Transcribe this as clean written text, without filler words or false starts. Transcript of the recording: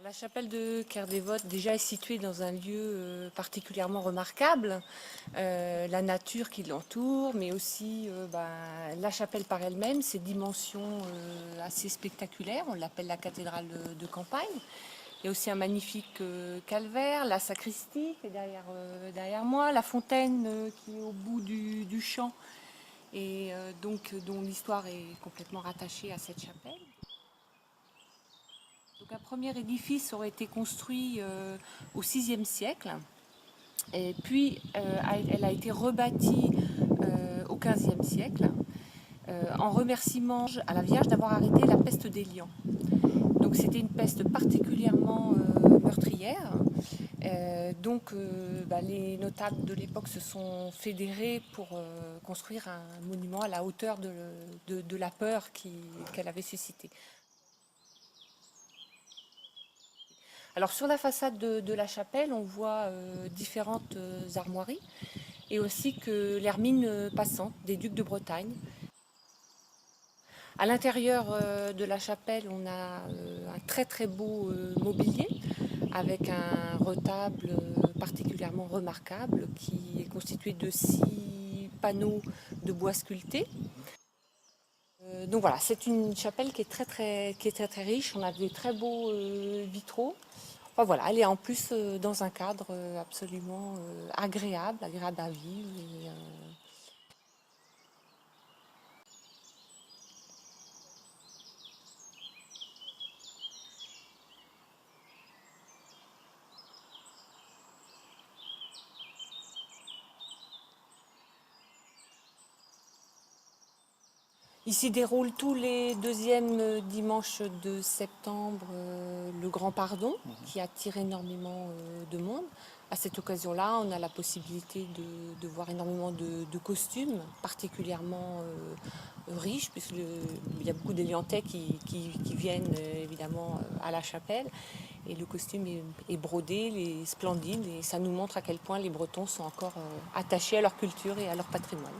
La chapelle de Ker-Dévote déjà est située dans un lieu particulièrement remarquable, la nature qui l'entoure, mais aussi la chapelle par elle-même, ses dimensions assez spectaculaires, on l'appelle la cathédrale de campagne. Il y a aussi un magnifique calvaire, la sacristie qui est derrière moi, la fontaine qui est au bout du champ et dont l'histoire est complètement rattachée à cette chapelle. Donc un premier édifice aurait été construit au VIe siècle, et puis elle a été rebâtie au XVe siècle en remerciement à la Vierge d'avoir arrêté la peste des lions. Donc c'était une peste particulièrement meurtrière. Les notables de l'époque se sont fédérés pour construire un monument à la hauteur de la peur qu'elle avait suscitée. Alors sur la façade de la chapelle, on voit différentes armoiries et aussi que l'hermine passante des ducs de Bretagne. À l'intérieur de la chapelle, on a un très très beau mobilier avec un retable particulièrement remarquable qui est constitué de 6 panneaux de bois sculptés. Donc voilà, c'est une chapelle qui est très riche. On a des très beaux vitraux. Enfin, voilà, elle est en plus dans un cadre absolument agréable à vivre. Il s'y déroule tous les deuxièmes dimanches de septembre le Grand Pardon, qui attire énormément de monde. À cette occasion-là, on a la possibilité de voir énormément de costumes, particulièrement riches, puisqu'il y a beaucoup d'Éliantais qui viennent évidemment à la chapelle. Et le costume est brodé, il est splendide, et ça nous montre à quel point les Bretons sont encore attachés à leur culture et à leur patrimoine.